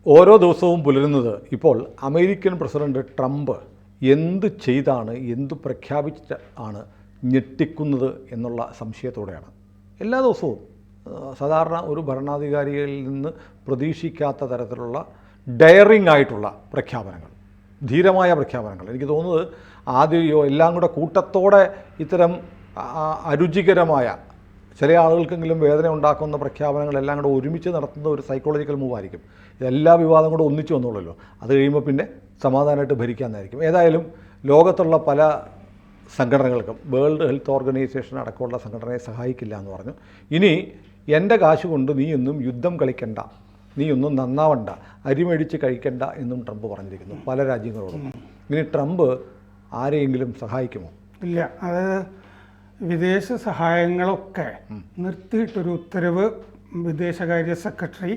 ഓരോ ദിവസവും പുലരുന്നത് ഇപ്പോൾ അമേരിക്കൻ പ്രസിഡന്റ് ട്രംപ് എന്ത് ചെയ്താണ്, എന്ത് പ്രഖ്യാപിച്ചാണ് ഞെട്ടിക്കുന്നത് എന്നുള്ള സംശയത്തോടെയാണ്. എല്ലാ ദിവസവും സാധാരണ ഒരു ഭരണാധികാരിയിൽ നിന്ന് പ്രതീക്ഷിക്കാത്ത തരത്തിലുള്ള ഡയറിംഗ് ആയിട്ടുള്ള പ്രഖ്യാപനങ്ങൾ, ധീരമായ പ്രഖ്യാപനങ്ങൾ. എനിക്ക് തോന്നുന്നത് ആദ്യമോ എല്ലാം കൂടെ കൂട്ടത്തോടെ ഇത്തരം അരുചികരമായ, ചില ആളുകൾക്കെങ്കിലും വേദന ഉണ്ടാക്കുന്ന പ്രഖ്യാപനങ്ങളെല്ലാം കൂടെ ഒരുമിച്ച് നടത്തുന്ന ഒരു സൈക്കോളജിക്കൽ മൂവായിരിക്കും. എല്ലാ വിവാദം കൂടെ ഒന്നിച്ച് വന്നോളല്ലോ. അത് കഴിയുമ്പോൾ പിന്നെ സമാധാനമായിട്ട് ഭരിക്കാമെന്നായിരിക്കും. ഏതായാലും ലോകത്തുള്ള പല സംഘടനകൾക്കും, വേൾഡ് ഹെൽത്ത് ഓർഗനൈസേഷൻ അടക്കമുള്ള സംഘടനയെ സഹായിക്കില്ല എന്ന് പറഞ്ഞു. ഇനി എൻ്റെ കാശ് കൊണ്ട് നീയൊന്നും യുദ്ധം കളിക്കണ്ട, നീയൊന്നും നന്നാവണ്ട, അരിമേടിച്ച് കഴിക്കണ്ട എന്നും ട്രംപ് പറഞ്ഞിരിക്കുന്നു പല രാജ്യങ്ങളോടും. ഇനി ട്രംപ് ആരെയെങ്കിലും സഹായിക്കുമോ? ഇല്ല. അത് വിദേശ സഹായങ്ങളൊക്കെ നിർത്തിയിട്ടൊരു ഉത്തരവ് വിദേശകാര്യ സെക്രട്ടറി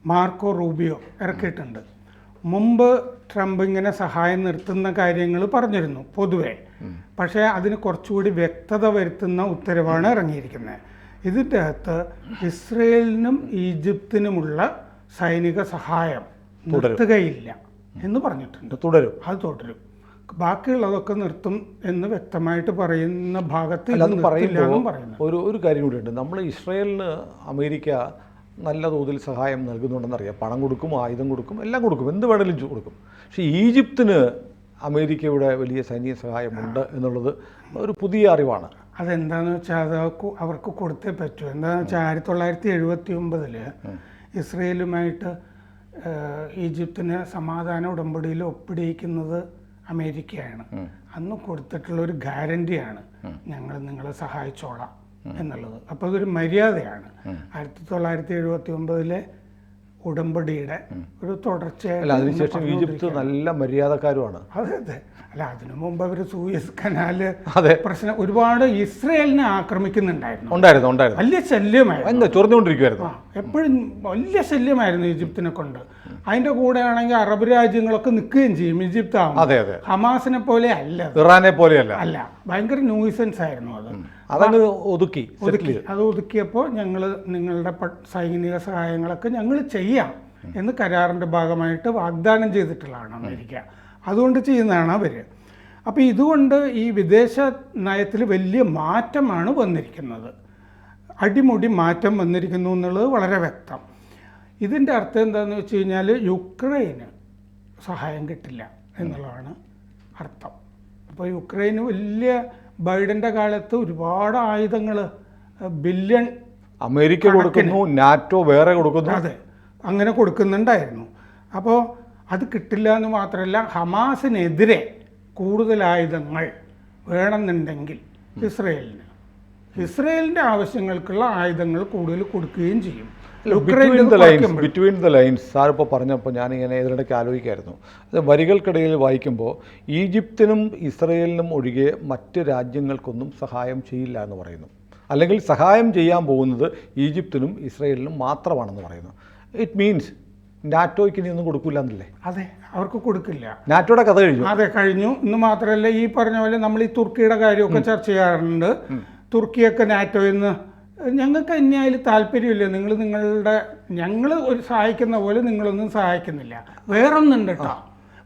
മാർക്കോ റൂബിയോ ഇറക്കിയിട്ടുണ്ട്. മുമ്പ് ട്രംപ് ഇങ്ങനെ സഹായം നിർത്തുന്ന കാര്യങ്ങൾ പറഞ്ഞിരുന്നു പൊതുവെ. പക്ഷേ അതിന് കുറച്ചുകൂടി വ്യക്തത വരുത്തുന്ന ഉത്തരവാണ് ഇറങ്ങിയിരിക്കുന്നത്. ഇതിൻ്റെ അകത്ത് ഇസ്രയേലിനും ഈജിപ്തിനുമുള്ള സൈനിക സഹായം നിർത്തുകയില്ല എന്ന് പറഞ്ഞിട്ടുണ്ട്. തുടരും, അത് തുടരും. ബാക്കിയുള്ളതൊക്കെ നിർത്തും എന്ന് വ്യക്തമായിട്ട് പറയുന്ന ഭാഗത്ത് ഒരു കാര്യം കൂടിയുണ്ട്. നമ്മൾ ഇസ്രയേലിന് അമേരിക്ക നല്ല തോതിൽ സഹായം നൽകുന്നുണ്ടെന്നറിയാം. പണം കൊടുക്കും, ആയുധം കൊടുക്കും, എല്ലാം കൊടുക്കും, എന്ത് വേണമെങ്കിലും കൊടുക്കും. പക്ഷേ ഈജിപ്തിന് അമേരിക്കയുടെ വലിയ സൈനിക സഹായമുണ്ട് എന്നുള്ളത് ഒരു പുതിയ അറിവാണ്. അതെന്താണെന്ന് വെച്ചാൽ അത് അവർക്ക് കൊടുത്തേ പറ്റൂ. എന്താണെന്ന് വെച്ചാൽ 1979 ഇസ്രയേലുമായിട്ട് ഈജിപ്തിന് സമാധാന ഉടമ്പടിയിൽ ഒപ്പിടിയിക്കുന്നത് അമേരിക്കയാണ്. അന്ന് കൊടുത്തിട്ടുള്ള ഒരു ഗ്യാരണ്ടിയാണ് ഞങ്ങൾ നിങ്ങളെ സഹായിച്ചോളാം എന്നുള്ളത്. അപ്പോൾ അതൊരു മര്യാദയാണ്. 1979 ഉടമ്പടിയുടെ ഒരു തുടർച്ചയായി. അതിനുശേഷം ഈജിപ്ത് നല്ല മര്യാദക്കാരുമാണ്. അതെ അതെ. അല്ല, അതിനു മുമ്പ് അവർ സൂയസ് കനാല് പ്രശ്നം ഒരുപാട് ഇസ്രയേലിനെ ആക്രമിക്കുന്നുണ്ടായിരുന്നു. വലിയ ശല്യമായിരുന്നു, ചൊറിഞ്ഞുകൊണ്ടിരിക്കുവായിരുന്നു. എപ്പോഴും വലിയ ശല്യമായിരുന്നു ഈജിപ്തിനെ കൊണ്ട്. അതിന്റെ കൂടെ ആണെങ്കിൽ അറബ് രാജ്യങ്ങളൊക്കെ നിൽക്കുകയും ചെയ്യും. ഈജിപ്ത് ഹമാസിനെ പോലെ അല്ല, ഇറാനെ പോലെയല്ല, അല്ല, ഭയങ്കര ന്യൂസൻസ് ആയിരുന്നു അത്. അത് ഒതുക്കിയപ്പോൾ ഞങ്ങൾ നിങ്ങളുടെ സൈനിക സഹായങ്ങളൊക്കെ ഞങ്ങൾ ചെയ്യാം എന്ന് കരാറിൻ്റെ ഭാഗമായിട്ട് വാഗ്ദാനം ചെയ്തിട്ടുള്ളതാണ് അമേരിക്ക. അതുകൊണ്ട് ചെയ്യുന്നതാണ് അവർ. അപ്പോൾ ഇതുകൊണ്ട് ഈ വിദേശ നയത്തിൽ വലിയ മാറ്റമാണ് വന്നിരിക്കുന്നത്. അടിമുടി മാറ്റം വന്നിരിക്കുന്നു എന്നുള്ളത് വളരെ വ്യക്തം. ഇതിൻ്റെ അർത്ഥം എന്താണെന്ന് വെച്ച് കഴിഞ്ഞാൽ യുക്രൈന് സഹായം കിട്ടില്ല എന്നുള്ളതാണ് അർത്ഥം. അപ്പോൾ യുക്രൈന് വലിയ ബൈഡൻ്റെ കാലത്ത് ഒരുപാട് ആയുധങ്ങൾ ബില്യൺ അമേരിക്ക കൊടുക്കുന്നു, നാറ്റോ വേറെ കൊടുക്കുന്നു, അതെ, അങ്ങനെ കൊടുക്കുന്നുണ്ടായിരുന്നു. അപ്പോൾ അത് കിട്ടില്ല എന്ന് മാത്രമല്ല, ഹമാസിനെതിരെ കൂടുതൽ ആയുധങ്ങൾ വേണമെന്നുണ്ടെങ്കിൽ ഇസ്രയേലിൻ്റെ ആവശ്യങ്ങൾക്കുള്ള ആയുധങ്ങൾ കൂടുതൽ കൊടുക്കുകയും ചെയ്യും. ബിറ്റ്വീൻ ദ ലൈൻസ് സാറിപ്പോൾ പറഞ്ഞപ്പോൾ ഞാനിങ്ങനെ ഇതിനിടയ്ക്ക് ആലോചിക്കായിരുന്നു. അത് വരികൾക്കിടയിൽ വായിക്കുമ്പോൾ ഈജിപ്തിനും ഇസ്രയേലിനും ഒഴികെ മറ്റ് രാജ്യങ്ങൾക്കൊന്നും സഹായം ചെയ്യില്ല എന്ന് പറയുന്നു. അല്ലെങ്കിൽ സഹായം ചെയ്യാൻ പോകുന്നത് ഈജിപ്തിനും ഇസ്രയേലിനും മാത്രമാണെന്ന് പറയുന്നു. ഇറ്റ് മീൻസ് നാറ്റോയ്ക്ക് ഇനി ഒന്നും കൊടുക്കില്ല എന്നല്ലേ? അതെ, അവർക്ക് കൊടുക്കില്ല. നാറ്റോയുടെ കഥ കഴിഞ്ഞു. അതെ, കഴിഞ്ഞു. ഇന്ന് മാത്രമല്ല, ഈ പറഞ്ഞ പോലെ നമ്മൾ ഈ തുർക്കിയുടെ കാര്യമൊക്കെ ചർച്ച ചെയ്യാറുണ്ട്. തുർക്കിയൊക്കെ നാറ്റോയിൽ നിന്ന് ഞങ്ങൾക്ക് അന്യായിൽ താല്പര്യമില്ല, ഞങ്ങൾ ഒരു സഹായിക്കുന്ന പോലെ നിങ്ങളൊന്നും സഹായിക്കുന്നില്ല. വേറൊന്നുണ്ട് കേട്ടോ.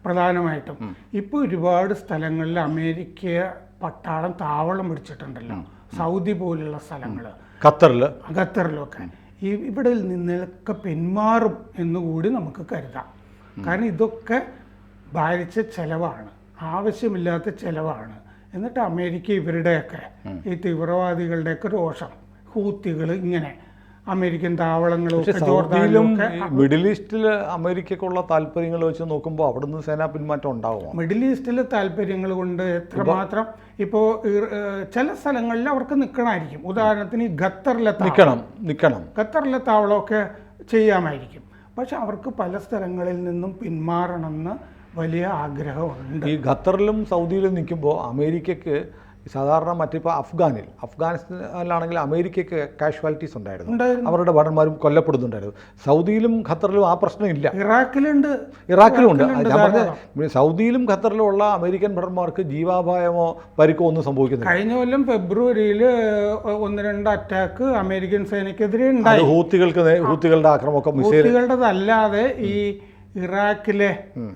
പ്രധാനമായിട്ടും ഇപ്പോൾ ഒരുപാട് സ്ഥലങ്ങളിൽ അമേരിക്ക പട്ടാളം താവളം പിടിച്ചിട്ടുണ്ടല്ലോ. സൗദി പോലുള്ള സ്ഥലങ്ങൾ, ഖത്തറിലൊക്കെ ഇവിടെ നിന്നൊക്കെ പിന്മാറും എന്നുകൂടി നമുക്ക് കരുതാം. കാരണം ഇതൊക്കെ ഭാരിച്ച ചെലവാണ്, ആവശ്യമില്ലാത്ത ചെലവാണ്. എന്നിട്ട് അമേരിക്ക ഇവരുടെയൊക്കെ ഈ തീവ്രവാദികളുടെയൊക്കെ രോഷം, ഹൂത്തികൾ ഇങ്ങനെ അമേരിക്കൻ താവളങ്ങളും മിഡിൽ ഈസ്റ്റിൽ അമേരിക്കക്കുള്ള താല്പര്യങ്ങൾ വെച്ച് നോക്കുമ്പോൾ അവിടെ നിന്ന് സേനാ പിന്മാറ്റം ഉണ്ടാകുമോ? മിഡിൽ ഈസ്റ്റിലെ താല്പര്യങ്ങൾ കൊണ്ട് എത്രമാത്രം ഇപ്പോൾ ചില സ്ഥലങ്ങളിൽ അവർക്ക് നിൽക്കണമായിരിക്കും. ഉദാഹരണത്തിന് ഈ ഖത്തറിലെ താവളമൊക്കെ ചെയ്യാമായിരിക്കും. പക്ഷെ അവർക്ക് പല സ്ഥലങ്ങളിൽ നിന്നും പിന്മാറണമെന്ന് വലിയ ആഗ്രഹമുണ്ട്. ഈ ഖത്തറിലും സൗദിയിലും നിൽക്കുമ്പോൾ അമേരിക്കക്ക് സാധാരണ മറ്റിപ്പോൾ അഫ്ഗാനിസ്ഥാനിലാണെങ്കിൽ അമേരിക്കയ്ക്ക് കാഷ്വാലിറ്റീസ് ഉണ്ടായിരുന്നു, ഉണ്ടായിരുന്നു. അവരുടെ ഭടന്മാരും കൊല്ലപ്പെടുന്നുണ്ടായിരുന്നു. സൗദിയിലും ഖത്തറിലും ആ പ്രശ്നമില്ല. ഇറാഖിലുണ്ട്. ഇറാഖിലുണ്ട്. ഞാൻ പറഞ്ഞ സൗദിയിലും ഖത്തറിലുമുള്ള അമേരിക്കൻ ഭടന്മാർക്ക് ജീവാപായമോ പരിക്കോ ഒന്നും സംഭവിക്കുന്നില്ല. കഴിഞ്ഞ കൊല്ലം ഫെബ്രുവരിയിൽ 1-2 അറ്റാക്ക് അമേരിക്കൻ സേനയ്ക്കെതിരെ ഉണ്ടായി. ഹൂത്തികളുടെ ആക്രമണമൊക്കെ ഹൂത്തികളുടേതല്ലാതെ ഈ ഇറാഖിലെ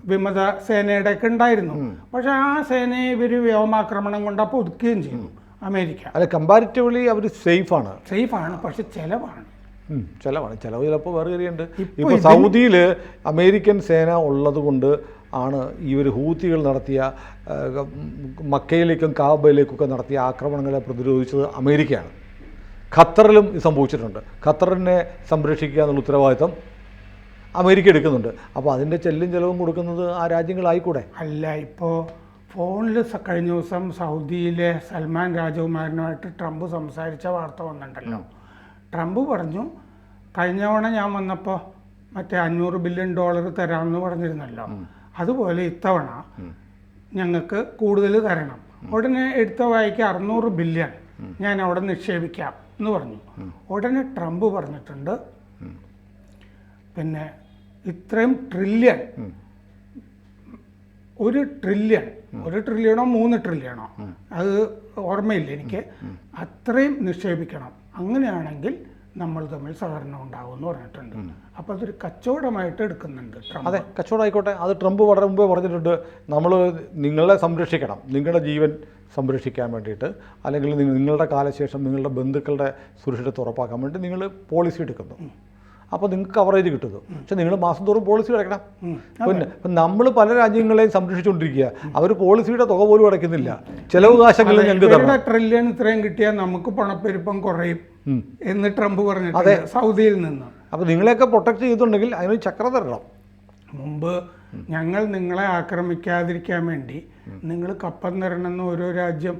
വിമത സേനയുടെ ഒക്കെ ഉണ്ടായിരുന്നു. പക്ഷെ ആ സേനയെ ഇവർ വ്യോമാക്രമണം കൊണ്ട് അപ്പോൾ ഒതുക്കുകയും ചെയ്തു അമേരിക്ക. അല്ല, കമ്പാരിറ്റീവ്ലി അവർ സേഫാണ്, പക്ഷെ ചെലവാണ്. ചിലവ് ചിലപ്പോൾ വേറെ കാര്യമുണ്ട്. ഇപ്പോൾ സൗദിയിൽ അമേരിക്കൻ സേന ഉള്ളത് കൊണ്ട് ആണ് ഇവർ ഹൂത്തികൾ നടത്തിയ മക്കയിലേക്കും കാബയിലേക്കൊക്കെ നടത്തിയ ആക്രമണങ്ങളെ പ്രതിരോധിച്ചത് അമേരിക്കയാണ്. ഖത്തറിലും ഇത് സംഭവിച്ചിട്ടുണ്ട്. ഖത്തറിനെ സംരക്ഷിക്കുക എന്നുള്ള ഉത്തരവാദിത്തം അമേരിക്ക എടുക്കുന്നുണ്ട്. അപ്പോൾ അതിൻ്റെ ചെലവും കൊടുക്കുന്നത് ആ രാജ്യങ്ങളായിക്കൂടെ? അല്ല, ഇപ്പോൾ ഫോണിൽ കഴിഞ്ഞ ദിവസം സൗദിയിലെ സൽമാൻ രാജകുമാരനുമായിട്ട് ട്രംപ് സംസാരിച്ച വാർത്ത വന്നിട്ടുണ്ടല്ലോ. ട്രംപ് പറഞ്ഞു, കഴിഞ്ഞ തവണ ഞാൻ വന്നപ്പോൾ മറ്റേ $500 ബില്യൺ തരാമെന്ന് പറഞ്ഞിരുന്നല്ലോ, അതുപോലെ ഇത്തവണ ഞങ്ങൾക്ക് കൂടുതൽ തരണം. ഉടനെ എടുത്ത വായിക്ക് 600 ബില്യൺ ഞാൻ അവിടെ നിക്ഷേപിക്കാം എന്ന് പറഞ്ഞു. ഉടനെ ട്രംപ് പറഞ്ഞിട്ടുണ്ട്, പിന്നെ ഇത്രയും ട്രില്യൺ, 1 ട്രില്യണോ 3 ട്രില്യണോ അത് ഓർമ്മയില്ല എനിക്ക്, അത്രയും നിക്ഷേപിക്കണം, അങ്ങനെയാണെങ്കിൽ നമ്മൾ തമ്മിൽ സഹകരണം ഉണ്ടാകും എന്ന് പറഞ്ഞിട്ടുണ്ട്. അപ്പോൾ അതൊരു കച്ചവടമായിട്ട് എടുക്കുന്നുണ്ട് ട്രംപ്. അതെ, കച്ചവടം ആയിക്കോട്ടെ. അത് ട്രംപ് വളരെ മുമ്പേ പറഞ്ഞിട്ടുണ്ട്, നമ്മൾ നിങ്ങളെ സംരക്ഷിക്കണം, നിങ്ങളുടെ ജീവൻ സംരക്ഷിക്കാൻ വേണ്ടിയിട്ട്, അല്ലെങ്കിൽ നിങ്ങളുടെ കാലശേഷം നിങ്ങളുടെ ബന്ധുക്കളുടെ സുരക്ഷിതത്വം ഉറപ്പാക്കാൻ വേണ്ടി നിങ്ങൾ പോളിസി എടുക്കുന്നു. അപ്പോൾ നിങ്ങൾക്ക് കവറേജ് കിട്ടുന്നു. പക്ഷെ നിങ്ങൾ മാസം തോറും പോളിസി അടയ്ക്കണം. പിന്നെ നമ്മൾ പല രാജ്യങ്ങളെയും സംരക്ഷിച്ചുകൊണ്ടിരിക്കുക, അവർ പോളിസിയുടെ തുക പോലും അടയ്ക്കുന്നില്ല. ചിലവ് കാശങ്ങളിൽ ഞങ്ങൾക്ക് തരണം. ട്രില്യൺ ഇത്രയും കിട്ടിയാൽ നമുക്ക് പണപ്പെരുപ്പം കുറയും എന്ന് ട്രംപ് പറഞ്ഞിട്ടുണ്ട് സൗദിയിൽ നിന്ന്. അപ്പോൾ നിങ്ങളെയൊക്കെ പ്രൊട്ടക്ട് ചെയ്തിട്ടുണ്ടെങ്കിൽ അതിന് ചക്ര തരണം. മുമ്പ് ഞങ്ങൾ നിങ്ങളെ ആക്രമിക്കാതിരിക്കാൻ വേണ്ടി നിങ്ങൾ കപ്പം തരണമെന്ന് ഓരോ രാജ്യം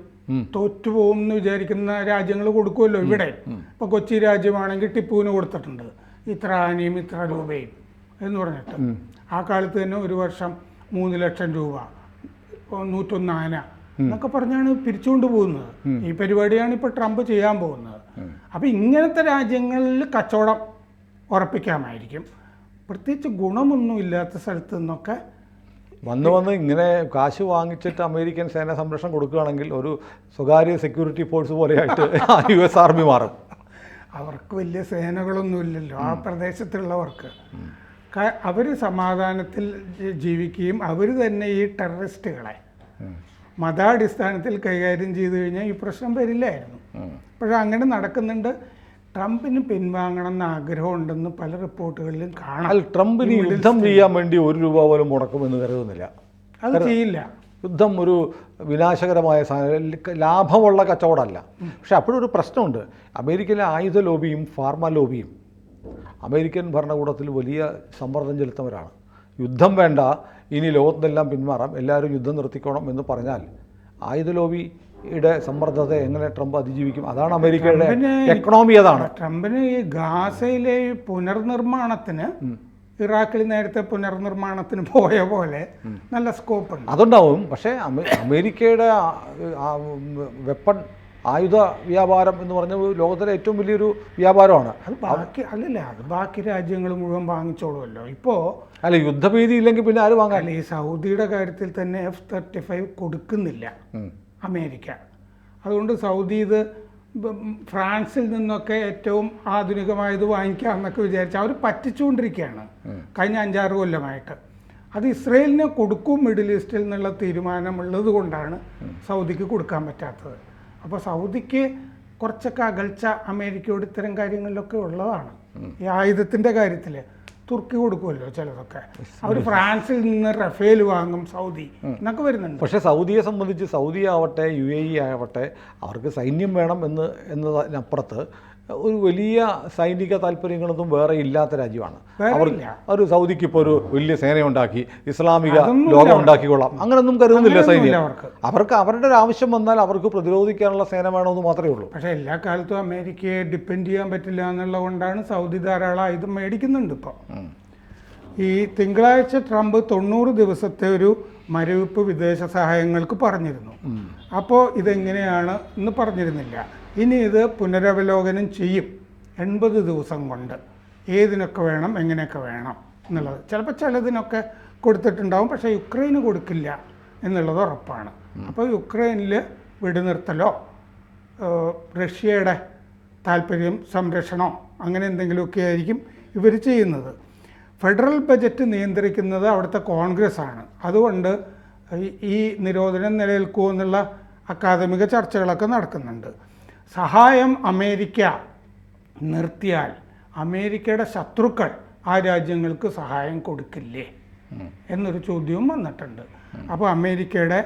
തോറ്റുപോകും എന്ന് വിചാരിക്കുന്ന രാജ്യങ്ങൾ കൊടുക്കുമല്ലോ. ഇവിടെ ഇപ്പോൾ കൊച്ചി രാജ്യമാണെങ്കിൽ ടിപ്പുവിന് കൊടുത്തിട്ടുണ്ട് ഇത്ര ആനയും ഇത്ര രൂപയും എന്ന് പറഞ്ഞിട്ട്. ആ കാലത്ത് തന്നെ ഒരു വർഷം 3 ലക്ഷം രൂപ, 101 ആന എന്നൊക്കെ പറഞ്ഞാണ് പിരിച്ചുകൊണ്ട് പോകുന്നത്. ഈ പരിപാടിയാണ് ഇപ്പോൾ ട്രംപ് ചെയ്യാൻ പോകുന്നത്. അപ്പോൾ ഇങ്ങനത്തെ രാജ്യങ്ങളിൽ കച്ചവടം ഉറപ്പിക്കാമായിരിക്കും. പ്രത്യേകിച്ച് ഗുണമൊന്നുമില്ലാത്ത സ്ഥലത്ത് നിന്നൊക്കെ വന്ന് ഇങ്ങനെ കാശ് വാങ്ങിച്ചിട്ട് അമേരിക്കൻ സേന സംരക്ഷണം കൊടുക്കുകയാണെങ്കിൽ ഒരു സ്വകാര്യ സെക്യൂരിറ്റി ഫോഴ്സ് പോലെയായിട്ട് US ആർമി മാറും. അവർക്ക് വലിയ സേനകളൊന്നുമില്ലല്ലോ ആ പ്രദേശത്തുള്ളവർക്ക്. അവർ സമാധാനത്തിൽ ജീവിക്കുകയും അവർ തന്നെ ഈ ടെററിസ്റ്റുകളെ മതാടിസ്ഥാനത്തിൽ കൈകാര്യം ചെയ്തു കഴിഞ്ഞാൽ ഈ പ്രശ്നം വരില്ലായിരുന്നു. പക്ഷേ അങ്ങനെ നടക്കുന്നുണ്ട്. ട്രംപിന് പിൻവാങ്ങണം എന്ന് ആഗ്രഹമുണ്ടെന്ന് പല റിപ്പോർട്ടുകളിലും കാണാം. ട്രംപിന് യുദ്ധം ചെയ്യാൻ വേണ്ടി $1 പോലും മുടക്കുമെന്ന് കരുതുന്നില്ല. അത് ചെയ്യില്ല. യുദ്ധം ഒരു വിനാശകരമായ ലാഭമുള്ള കച്ചവടമല്ല. പക്ഷെ അപ്പോഴൊരു പ്രശ്നമുണ്ട്. അമേരിക്കയിലെ ആയുധ ലോബിയും ഫാർമ ലോബിയും അമേരിക്കൻ ഭരണകൂടത്തിൽ വലിയ സമ്മർദ്ദം ചെലുത്തുന്നവരാണ്. യുദ്ധം വേണ്ട, ഇനി ലോകത്തെല്ലാം പിന്മാറാം, എല്ലാവരും യുദ്ധം നിർത്തിക്കോണം എന്ന് പറഞ്ഞാൽ ആയുധ ലോബിയുടെ സമ്മർദ്ദത്തെ എങ്ങനെ ട്രംപ് അതിജീവിക്കും? അതാണ് അമേരിക്കയുടെ എക്കണോമി. അതാണ് ട്രംപിന് ഈ ഗാസയിലെ പുനർനിർമ്മാണത്തിന്, ഇറാഖിൽ നേരത്തെ പുനർനിർമ്മാണത്തിന് പോയ പോലെ നല്ല സ്കോപ്പ് ഉണ്ട്, അതുണ്ടാവും. പക്ഷേ അമേരിക്കയുടെ വെപ്പൺ ആയുധ വ്യാപാരം എന്ന് പറഞ്ഞ ലോകത്തിലെ ഏറ്റവും വലിയൊരു വ്യാപാരമാണ്. അത് ബാക്കി രാജ്യങ്ങൾ മുഴുവൻ വാങ്ങിച്ചോളുമല്ലോ. ഇപ്പോൾ അല്ല, യുദ്ധഭീതി ഇല്ലെങ്കിൽ പിന്നെ ആര് വാങ്ങാൻ? ഈ സൗദിയുടെ കാര്യത്തിൽ തന്നെ F-35 കൊടുക്കുന്നില്ല അമേരിക്ക. അതുകൊണ്ട് സൗദി ഇത് ഫ്രാൻസിൽ നിന്നൊക്കെ ഏറ്റവും ആധുനികമായത് വാങ്ങിക്കാമെന്നൊക്കെ വിചാരിച്ച് അവർ പറ്റിച്ചുകൊണ്ടിരിക്കുകയാണ് കഴിഞ്ഞ 5-6 കൊല്ലമായിട്ട്. അത് ഇസ്രയേലിനെ കൊടുക്കും മിഡിൽ ഈസ്റ്റിൽ നിന്നുള്ള തീരുമാനമുള്ളത് കൊണ്ടാണ് സൗദിക്ക് കൊടുക്കാൻ പറ്റാത്തത്. അപ്പോൾ സൗദിക്ക് കുറച്ചൊക്കെ അകൽച്ച അമേരിക്കയോട് ഇത്തരം കാര്യങ്ങളിലൊക്കെ ഉള്ളതാണ്. ഈ ആയുധത്തിൻ്റെ കാര്യത്തിൽ തുർക്കി കൊടുക്കുമല്ലോ ചിലതൊക്കെ, അവർ ഫ്രാൻസിൽ നിന്ന് റഫേൽ വാങ്ങും സൗദി എന്നൊക്കെ വരുന്നുണ്ട്. പക്ഷേ സൗദിയെ സംബന്ധിച്ച് സൗദി ആവട്ടെ UAE ആവട്ടെ അവർക്ക് സൈന്യം വേണം എന്നതിനപ്പുറത്ത് ഒരു വലിയ സൈനിക താല്പര്യങ്ങളൊന്നും വേറെ ഇല്ലാത്ത രാജ്യമാണ്. അവർ സൗദിക്ക് ഇപ്പോൾ ഒരു വലിയ സേനയുണ്ടാക്കി ഇസ്ലാമിക ലോകം ഉണ്ടാക്കിക്കൊള്ളാം അങ്ങനൊന്നും കരുതുന്നില്ല സൈന്യം. അവർക്ക് അവരുടെ ഒരു ആവശ്യം വന്നാൽ അവർക്ക് പ്രതിരോധിക്കാനുള്ള സേന വേണമെന്ന് മാത്രമേ ഉള്ളൂ. പക്ഷേ എല്ലാ കാലത്തും അമേരിക്കയെ ഡിപ്പെൻഡ് ചെയ്യാൻ പറ്റില്ല എന്നുള്ളത് കൊണ്ടാണ് സൗദി ധാരാളം ആയുധം മേടിക്കുന്നുണ്ട്. ഇപ്പോൾ ഈ തിങ്കളാഴ്ച ട്രംപ് 90 ദിവസത്തെ ഒരു മരവിപ്പ് വിദേശ സഹായങ്ങൾക്ക് പറഞ്ഞിരുന്നു. അപ്പോൾ ഇതെങ്ങനെയാണ് എന്ന് പറഞ്ഞിരുന്നില്ല. ഇനി ഇത് പുനരവലോകനം ചെയ്യും 80 ദിവസം കൊണ്ട്, ഏതിനൊക്കെ വേണം എങ്ങനെയൊക്കെ വേണം എന്നുള്ളത്. ചിലപ്പോൾ ചിലതിനൊക്കെ കൊടുത്തിട്ടുണ്ടാവും, പക്ഷേ യുക്രൈന് കൊടുക്കില്ല എന്നുള്ളത് ഉറപ്പാണ്. അപ്പോൾ യുക്രൈനിൽ വെടിനിർത്തലോ റഷ്യയുടെ താല്പര്യം സംരക്ഷണമോ അങ്ങനെ എന്തെങ്കിലുമൊക്കെ ആയിരിക്കും ഇവർ ചെയ്യുന്നത്. ഫെഡറൽ ബജറ്റ് നിയന്ത്രിക്കുന്നത് അവിടുത്തെ കോൺഗ്രസ് ആണ്. അതുകൊണ്ട് ഈ നിരോധനം നിലനിൽക്കുമോ എന്നുള്ള അക്കാദമിക ചർച്ചകളൊക്കെ നടക്കുന്നുണ്ട്. സഹായം അമേരിക്ക നിർത്തിയാൽ അമേരിക്കയുടെ ശത്രുക്കൾ ആ രാജ്യങ്ങൾക്ക് സഹായം കൊടുക്കില്ലേ എന്നൊരു ചോദ്യവും വന്നിട്ടുണ്ട്. അപ്പോൾ അമേരിക്കയുടെ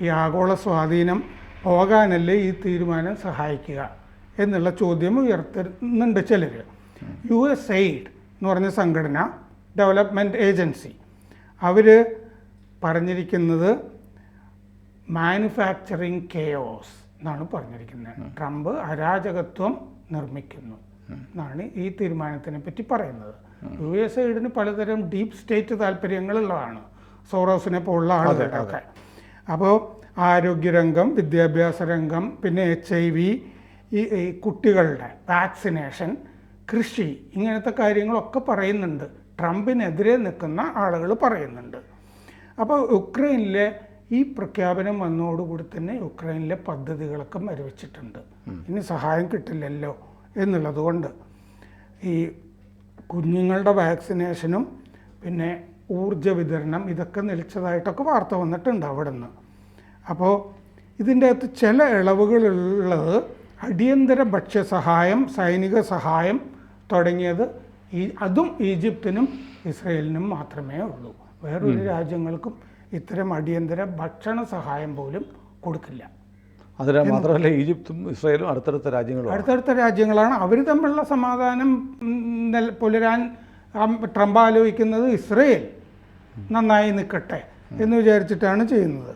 ഈ ആഗോള സ്വാധീനം പോകാനല്ലേ ഈ തീരുമാനം സഹായിക്കുക എന്നുള്ള ചോദ്യം ഉയർത്തുന്നുണ്ട് ചിലർ. USAID എന്ന് പറഞ്ഞ സംഘടന, ഡെവലപ്മെൻറ്റ് ഏജൻസി, അവർ പറഞ്ഞിരിക്കുന്നത് മാനുഫാക്ചറിങ് കെയോസ് എന്നാണ് പറഞ്ഞിരിക്കുന്നത്. ട്രംപ് അരാജകത്വം നിർമ്മിക്കുന്നു എന്നാണ് ഈ തീരുമാനത്തിനെ പറ്റി പറയുന്നത്. USAIDന് പലതരം ഡീപ്പ് സ്റ്റേറ്റ് താല്പര്യങ്ങളുള്ളതാണ്, സോറോസിനെ പോലുള്ള ആളുകളൊക്കെ. അപ്പോൾ ആരോഗ്യരംഗം, വിദ്യാഭ്യാസ രംഗം, പിന്നെ HIV, ഈ കുട്ടികളുടെ വാക്സിനേഷൻ, കൃഷി, ഇങ്ങനത്തെ കാര്യങ്ങളൊക്കെ പറയുന്നുണ്ട്. ട്രംപിനെതിരെ നിൽക്കുന്ന ആളുകൾ പറയുന്നുണ്ട്. അപ്പോൾ യുക്രൈനിലെ ഈ പ്രഖ്യാപനം വന്നതോടുകൂടി തന്നെ യുക്രൈനിലെ പദ്ധതികളൊക്കെ മരവിച്ചിട്ടുണ്ട്. ഇനി സഹായം കിട്ടില്ലല്ലോ എന്നുള്ളത് കൊണ്ട് ഈ കുഞ്ഞുങ്ങളുടെ വാക്സിനേഷനും പിന്നെ ഊർജ വിതരണം ഇതൊക്കെ നിലച്ചതായിട്ടൊക്കെ വാർത്ത വന്നിട്ടുണ്ട് അവിടെ നിന്ന്. അപ്പോൾ ഇതിൻ്റെ അകത്ത് ചില ഇളവുകളുള്ളത് അടിയന്തര ഭക്ഷ്യസഹായം, സൈനിക സഹായം തുടങ്ങിയത് അതും ഈജിപ്തിനും ഇസ്രയേലിനും മാത്രമേ ഉള്ളൂ. വേറൊരു രാജ്യങ്ങൾക്കും ഇത്തരം അടിയന്തര ഭക്ഷണ സഹായം പോലും കൊടുക്കില്ല. അതിന് മാത്രമല്ല, ഈജിപ്തും ഇസ്രയേലും അടുത്തടുത്ത രാജ്യങ്ങളാണ്. അവർ തമ്മിലുള്ള സമാധാനം പുലരാൻ ട്രംപ് ആലോചിക്കുന്നത് ഇസ്രയേൽ നന്നായി നിൽക്കട്ടെ എന്ന് വിചാരിച്ചിട്ടാണ് ചെയ്യുന്നത്.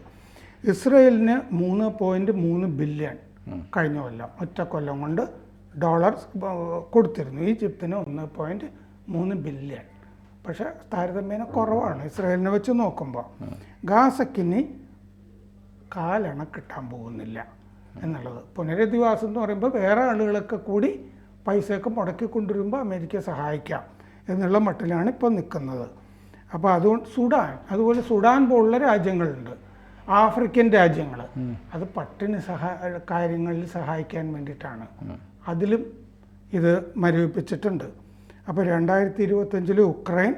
ഇസ്രയേലിന് 3.3 ബില്യൺ കഴിഞ്ഞ കൊല്ലം ഒറ്റ കൊല്ലം കൊണ്ട് ഡോളർ കൊടുത്തിരുന്നു. ഈജിപ്തിന് 1.3 ബില്യൺ. പക്ഷേ താരതമ്യേന കുറവാണ് ഇസ്രയേലിനെ വെച്ച് നോക്കുമ്പോൾ. ഗാസക്കിന് കാലണ കിട്ടാൻ പോകുന്നില്ല എന്നുള്ളത്. പുനരധിവാസം എന്ന് പറയുമ്പോൾ വേറെ ആളുകളൊക്കെ കൂടി പൈസയൊക്കെ മുടക്കി കൊണ്ടുവരുമ്പോൾ അമേരിക്ക സഹായിക്കാം എന്നുള്ള മട്ടിലാണ് ഇപ്പോൾ നിൽക്കുന്നത്. അപ്പോൾ അതുകൊണ്ട് അതുപോലെ സുഡാൻ പോലുള്ള രാജ്യങ്ങളുണ്ട്, ആഫ്രിക്കൻ രാജ്യങ്ങൾ, അത് പട്ടിണി കാര്യങ്ങളിൽ സഹായിക്കാൻ വേണ്ടിയിട്ടാണ്. അതിലും ഇത് മരവിപ്പിച്ചിട്ടുണ്ട്. അപ്പോൾ 2025 Ukraine,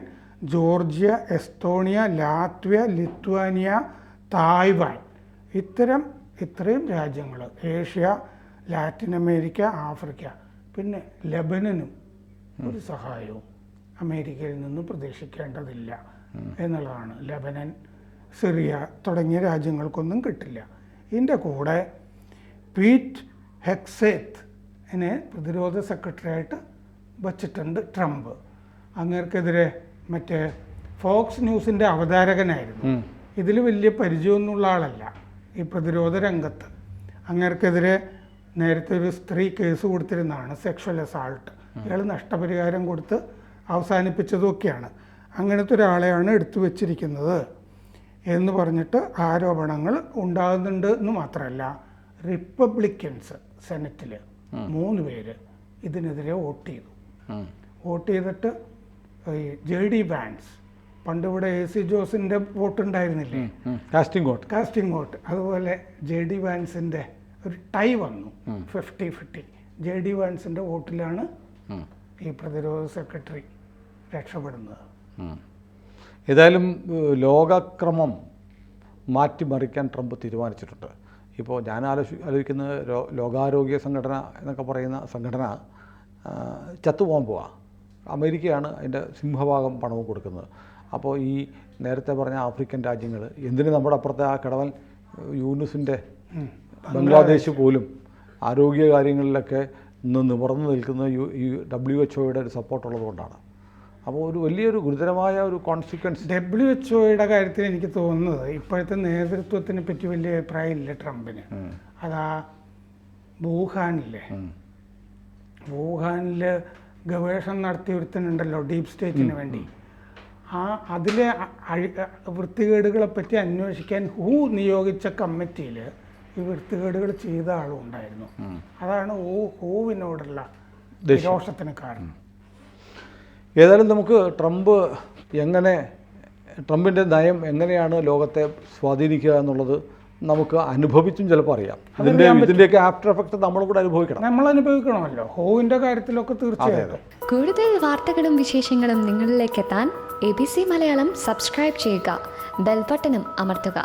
Georgia, Estonia, Latvia, Lithuania, Taiwan, ഇത്രയും രാജ്യങ്ങൾ, ഏഷ്യ, ലാറ്റിൻ അമേരിക്ക, ആഫ്രിക്ക, പിന്നെ ലെബനനും ഒരു സഹായവും അമേരിക്കയിൽ നിന്നും പ്രതീക്ഷിക്കേണ്ടതില്ല എന്നുള്ളതാണ്. ലെബനൻ, സിറിയ തുടങ്ങിയ രാജ്യങ്ങൾക്കൊന്നും കിട്ടില്ല. ഇതിൻ്റെ കൂടെ പീറ്റ് ഹെക്സേത്തിനെ പ്രതിരോധ സെക്രട്ടറിയായിട്ട് വച്ചിട്ടുണ്ട് ട്രംപ്. അങ്ങേർക്കെതിരെ മറ്റേ ഫോക്സ് ന്യൂസിൻ്റെ അവതാരകനായിരുന്നു. ഇതിൽ വലിയ പരിചയമൊന്നുള്ള ആളല്ല ഈ പ്രതിരോധ രംഗത്ത്. അങ്ങേർക്കെതിരെ നേരത്തെ ഒരു സ്ത്രീ കേസ് കൊടുത്തിരുന്നതാണ്, സെക്ഷൽ അസാൾട്ട്. ഇയാൾ നഷ്ടപരിഹാരം കൊടുത്ത് അവസാനിപ്പിച്ചതൊക്കെയാണ്. അങ്ങനത്തെ ഒരാളെയാണ് എടുത്തു വച്ചിരിക്കുന്നത് എന്ന് പറഞ്ഞിട്ട് ആരോപണങ്ങൾ ഉണ്ടാകുന്നുണ്ട് എന്ന് മാത്രമല്ല, റിപ്പബ്ലിക്കൻസ് സെനറ്റിൽ 3 പേര് ഇതിനെതിരെ വോട്ട് ചെയ്തിട്ട് ഈ JD വാൻസ്, പണ്ട് ഇവിടെ AC ജോസിൻ്റെ വോട്ട് ഉണ്ടായിരുന്നില്ലേ, കാസ്റ്റിംഗ് വോട്ട്, അതുപോലെ JD വാൻസിൻ്റെ ഒരു ടൈ വന്നു, 50-50. JD വാൻസിൻ്റെ വോട്ടിലാണ് ഈ പ്രതിരോധ സെക്രട്ടറി രക്ഷപ്പെടുന്നത്. ഏതായാലും ലോകക്രമം മാറ്റിമറിക്കാൻ ട്രംപ് തീരുമാനിച്ചിട്ടുണ്ട്. ഇപ്പോൾ ഞാൻ ആലോചിക്കുന്നത് ലോകാരോഗ്യ സംഘടന എന്നൊക്കെ പറയുന്ന സംഘടന ചത്തുപോകാൻ പോവാ. അമേരിക്കയാണ് അതിൻ്റെ സിംഹഭാഗം പണവും കൊടുക്കുന്നത്. അപ്പോൾ ഈ നേരത്തെ പറഞ്ഞ ആഫ്രിക്കൻ രാജ്യങ്ങൾ, എന്തിന് നമ്മുടെ അപ്പുറത്തെ ആ കിടവൻ യൂനുസിൻ്റെ ബംഗ്ലാദേശ് പോലും ആരോഗ്യ കാര്യങ്ങളിലൊക്കെ നിവർന്നു നിൽക്കുന്ന WHO-യുടെ ഒരു സപ്പോർട്ടുള്ളത്. അപ്പോൾ ഒരു വലിയൊരു ഗുരുതരമായ ഒരു കോൺസിക്വൻസ് WHO-യുടെ കാര്യത്തിൽ എനിക്ക് തോന്നുന്നത് ഇപ്പോഴത്തെ നേതൃത്വത്തിനെ പറ്റി വലിയ അഭിപ്രായമില്ല ട്രംപിന്. അതാ വുഹാനിൽ ഗവേഷണം നടത്തിയ ഒരുത്തനുണ്ടല്ലോ ഡീപ് സ്റ്റേറ്റിന് വേണ്ടി, അതിലെ വൃത്തികേടുകളെ പറ്റി അന്വേഷിക്കാൻ ഹൂ നിയോഗിച്ച കമ്മിറ്റിയിൽ ഈ വൃത്തികേടുകൾ ചെയ്ത ആളും ഉണ്ടായിരുന്നു. അതാണ് ഹൂവിനോടുള്ള രോഷത്തിന് കാരണം. ഏതായാലും നമുക്ക് ട്രംപിൻ്റെ നയം എങ്ങനെയാണ് ലോകത്തെ സ്വാധീനിക്കുക എന്നുള്ളത് നമുക്ക് അനുഭവിച്ചും ചിലപ്പോൾ അറിയാം. ഇതിൻ്റെയൊക്കെ ആഫ്റ്റർ എഫക്റ്റ് നമ്മളും കൂടെ അനുഭവിക്കണം. നമ്മൾ അനുഭവിക്കണമല്ലോ ഹോവിൻ്റെ കാര്യത്തിലൊക്കെ തീർച്ചയായിട്ടും. കൂടുതൽ വാർത്തകളും വിശേഷങ്ങളും നിങ്ങളിലേക്ക് എത്താൻ ABC മലയാളം സബ്സ്ക്രൈബ് ചെയ്യുക, ബെൽ ബട്ടണും അമർത്തുക.